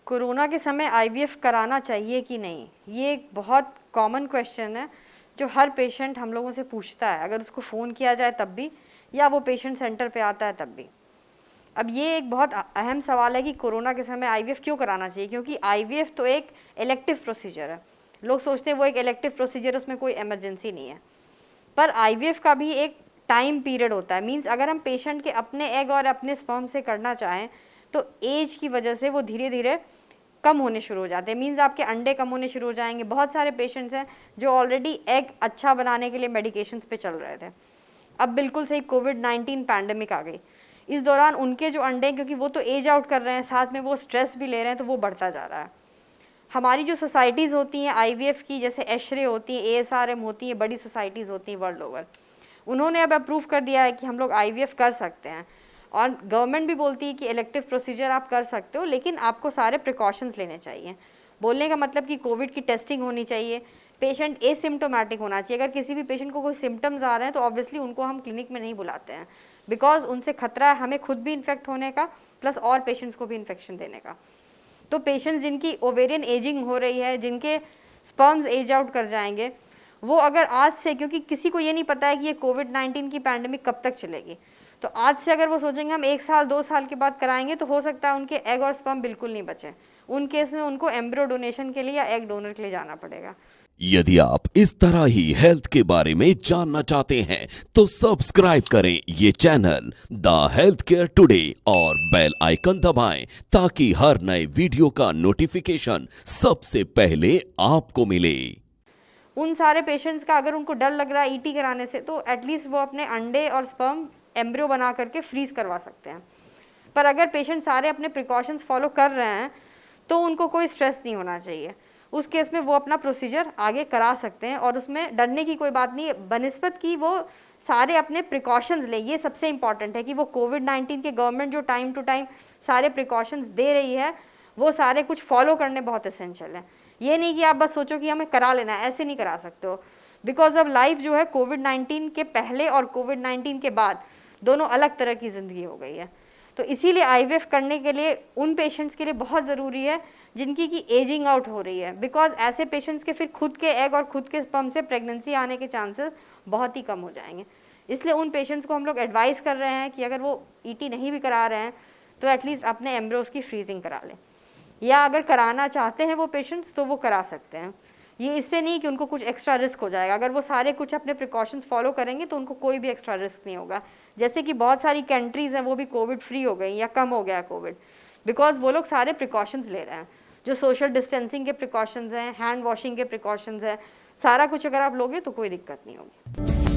Corona के समय IVF कराना चाहिए कि नहीं, ये एक बहुत कॉमन क्वेश्चन है जो हर पेशेंट हम लोगों से पूछता है, अगर उसको फ़ोन किया जाए तब भी या वो पेशेंट सेंटर पे आता है तब भी। अब ये एक बहुत अहम सवाल है कि कोरोना के समय आईवीएफ क्यों कराना चाहिए, क्योंकि आईवीएफ तो एक इलेक्टिव प्रोसीजर है। लोग सोचते हैं वो एक इलेक्टिव प्रोसीजर, उसमें कोई इमरजेंसी नहीं है, पर आईवीएफ का भी एक टाइम पीरियड होता है। मींस अगर हम पेशेंट के अपने एग और अपने स्पर्म से करना चाहें तो एज की वजह से वो धीरे धीरे कम होने शुरू हो जाते हैं। मींस आपके अंडे कम होने शुरू हो जाएंगे। बहुत सारे पेशेंट्स हैं जो ऑलरेडी एग अच्छा बनाने के लिए मेडिकेशंस पे चल रहे थे, अब बिल्कुल सही कोविड-19 पैंडेमिक आ गई, इस दौरान उनके जो अंडे, क्योंकि वो तो एज आउट कर रहे हैं, साथ में वो स्ट्रेस भी ले रहे हैं, तो वो बढ़ता जा रहा है। हमारी जो सोसाइटीज़ होती हैं आईवीएफ की, जैसे एशरे होती हैं, एएसआरएम होती है, बड़ी सोसाइटीज़ होती हैं वर्ल्ड ओवर, उन्होंने अब अप्रूव कर दिया है कि हम लोग आईवीएफ कर सकते हैं। और गवर्नमेंट भी बोलती है कि इलेक्टिव प्रोसीजर आप कर सकते हो, लेकिन आपको सारे प्रिकॉशंस लेने चाहिए। बोलने का मतलब कि कोविड की टेस्टिंग होनी चाहिए, पेशेंट एसिम्टोमेटिक होना चाहिए। अगर किसी भी पेशेंट को कोई सिम्टम्स आ रहे हैं तो ऑब्वियसली उनको हम क्लिनिक में नहीं बुलाते हैं, बिकॉज उनसे खतरा है हमें खुद भी इन्फेक्ट होने का, प्लस और पेशेंट्स को भी इन्फेक्शन देने का। तो पेशेंट्स जिनकी ओवेरियन एजिंग हो रही है, जिनके स्पर्म्स एज आउट कर जाएंगे, वो अगर आज से, क्योंकि किसी को ये नहीं पता है कि ये कोविड-19 की पैंडेमिक कब तक चलेगी, तो आज से अगर वो सोचेंगे हम 1 साल 2 साल के बाद कराएंगे, तो हो सकता है उनके एग और स्पर्म बिल्कुल नहीं बचे। उन केस में उनको एम्ब्रियो डोनेशन के लिए या एग डोनर के लिए जाना पड़ेगा। यदि आप इस तरह ही हेल्थ के बारे में जानना चाहते हैं तो सब्सक्राइब करें ये channel the health care today और बेल आइकन दबाएं ताकि हर नए वीडियो का नोटिफिकेशन सबसे पहले आपको मिले। उन सारे पेशेंट्स का अगर उनको डर लग रहा है ईटी कराने से, तो एटलीस्ट वो अपने अंडे और स्पर्म एम्ब्रियो बना करके फ्रीज करवा सकते हैं। पर अगर पेशेंट सारे अपने प्रिकॉशंस फॉलो कर रहे हैं तो उनको कोई स्ट्रेस नहीं होना चाहिए। उस केस में वो अपना प्रोसीजर आगे करा सकते हैं और उसमें डरने की कोई बात नहीं है, बनिस्बत की वो सारे अपने प्रिकॉशंस ले। ये सबसे इंपॉर्टेंट है कि वो कोविड-19 के गवर्नमेंट जो टाइम टू टाइम सारे प्रिकॉशंस दे रही है, वो सारे कुछ फॉलो करने बहुत एसेंशियल है। ये नहीं कि आप बस सोचो कि हमें करा लेना है, ऐसे नहीं करा सकते हो, बिकॉज अब लाइफ जो है कोविड-19 के पहले और कोविड-19 के बाद दोनों अलग तरह की ज़िंदगी हो गई है। तो इसीलिए आईवीएफ करने के लिए उन पेशेंट्स के लिए बहुत ज़रूरी है जिनकी की एजिंग आउट हो रही है, बिकॉज ऐसे पेशेंट्स के फिर खुद के एग और खुद के स्पर्म से प्रेगनेंसी आने के चांसेस बहुत ही कम हो जाएंगे। इसलिए उन पेशेंट्स को हम लोग एडवाइस कर रहे हैं कि अगर वो ईटी नहीं भी करा रहे हैं तो एटलीस्ट अपने एम्ब्रियोज की फ्रीजिंग करा लें, या अगर कराना चाहते हैं वो पेशेंट्स तो वो करा सकते हैं। ये इससे नहीं कि उनको कुछ एक्स्ट्रा रिस्क हो जाएगा, अगर वो सारे कुछ अपने प्रिकॉशंस फॉलो करेंगे तो उनको कोई भी एक्स्ट्रा रिस्क नहीं होगा। जैसे कि बहुत सारी कंट्रीज़ हैं वो भी कोविड फ्री हो गई या कम हो गया कोविड, बिकॉज वो लोग सारे प्रिकॉशंस ले रहे हैं। जो सोशल डिस्टेंसिंग के प्रिकॉशंस हैं, हैंड वॉशिंग के प्रिकॉशंस हैं, सारा कुछ अगर आप लोगे तो कोई दिक्कत नहीं होगी।